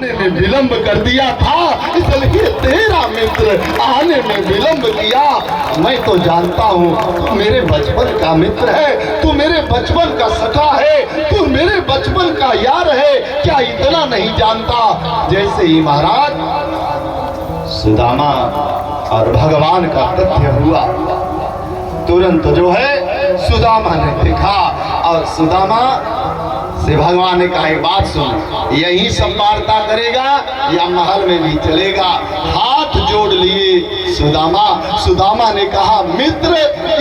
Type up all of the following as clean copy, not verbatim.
में विलंब कर दिया था, इसलिए तेरा मित्र आने में विलंब किया। मैं तो जानता हूँ मेरे बचपन का मित्र है, तू मेरे बचपन का सखा है, तू मेरे बचपन का यार है, क्या इतना नहीं जानता? जैसे ही महाराज सुदामा और भगवान का तथ्य हुआ, तुरंत जो है सुदामा ने देखा और सुदामा से भगवान ने कहा एक बात सुन, यही सब वार्ता करेगा या महल में भी चलेगा? हाथ जोड़ लिए सुदामा ने कहा मित्र,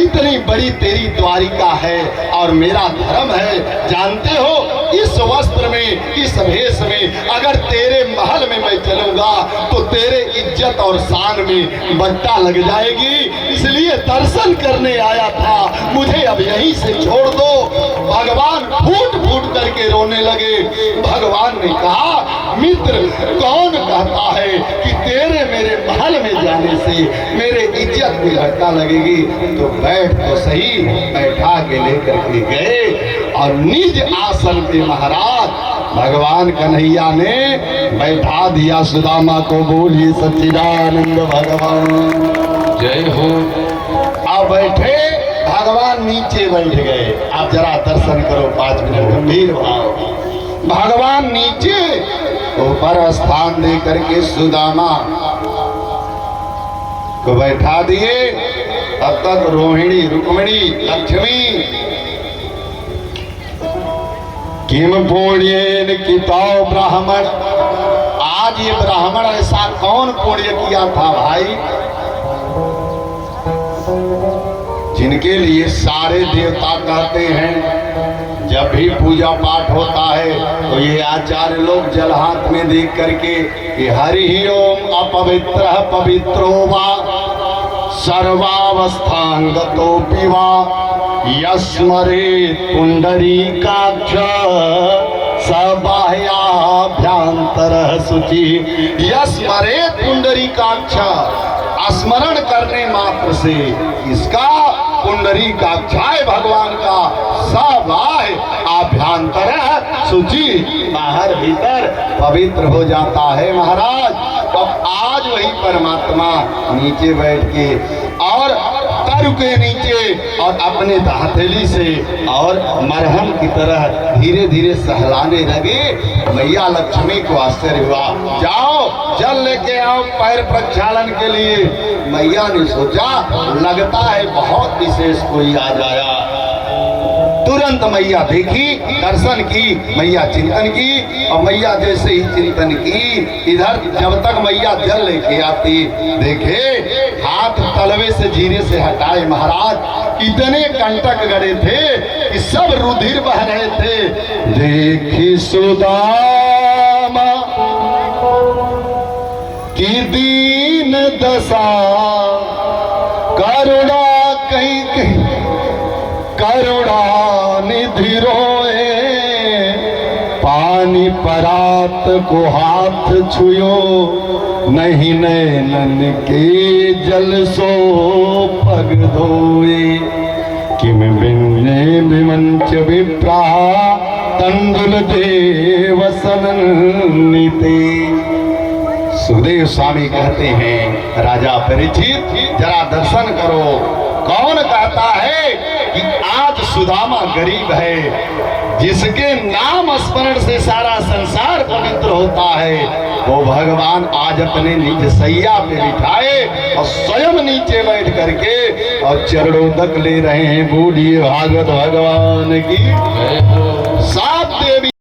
इतनी बड़ी तेरी द्वारिका है और मेरा धर्म है, जानते हो इस वस्त्र में, इस भेष में अगर तेरे महल में मैं चलूंगा तो तेरे इज्जत और शान में बट्टा लग जाएगी, इसलिए दर्शन करने आया था, मुझे अब यहीं से छोड़ दो। भगवान फूट फूट करके रोने लगे। भगवान ने कहा मित्र, कौन कहता है कि तेरे मेरे महल में जाने से मेरे इज्जत में घाटा लगेगी? तो बैठ तो सही। बैठा के लेकर के गए और निज आसन पे महाराज भगवान कन्हैया ने बैठा दिया सुदामा को। बोलिए सच्चिदानंद भगवान जय हो। अब बैठे, भगवान नीचे बैठ गए। आप जरा दर्शन करो 5 मिनट गंभीर भाव। भगवान नीचे, ऊपर स्थान दे करके सुदामा को बैठा दिए। तब तक रोहिणी, रुक्मिणी, लक्ष्मी किम पुण्येन किताओ ब्राह्मण, आज ये ब्राह्मण ऐसा कौन पुण्य किया था भाई, जिनके लिए सारे देवता कहते हैं जब भी पूजा पाठ होता है तो ये आचार्य लोग जल हाथ में देख करके कि हरि ओम अपवित्र पवित्रो वा सर्वावस्थांगतोपि वा यस्मरेत् पुंडरीकाक्ष सबाह्याभ्यंतरः शुचि। यस्मरेत् पुंडरीकाक्ष, स्मरण करने मात्र से इसका पुंडरीकाक्षाय भगवान का सबाह्य आभ्यंतर शुचि, बाहर भीतर पवित्र हो जाता है महाराज। तो आज वही परमात्मा नीचे बैठ के और तरु के नीचे और अपने हथेली से और मरहम की तरह धीरे धीरे सहलाने लगे। मैया लक्ष्मी को आश्चर्य हुआ, जाओ जल लेके आओ पैर प्रक्षालन के लिए। मैया ने सोचा लगता है बहुत विशेष कोई आ जाया। तुरंत मैया देखी, दर्शन की, मैया चिंतन की और मैया जैसे ही चिंतन की, इधर जब तक मैया जल लेके आती देखे हाथ तलवे से धीरे से हटाए महाराज, इतने कंटक गड़े थे कि सब रुधिर बह रहे थे। देखी सुदामा की दीन दशा, करुणा कहीं कहीं करुणा निधि रोए, पानी परात को हाथ छुयो, नहीं नैनन के जल सो पग धोए। किम बिन्ने विमंच विप्रा तंदुल देव सनन्निते। सुखदेव स्वामी कहते हैं राजा परीक्षित जरा दर्शन करो, कौन कहता है कि आज सुदामा गरीब है, जिसके नाम स्मरण से सारा संसार पवित्र होता है, वो भगवान आज अपने निज सैया पे बिठाए और स्वयं नीचे बैठ करके और चरणोदक ले रहे हैं। बोलिए भागवत भगवान की। सात देवी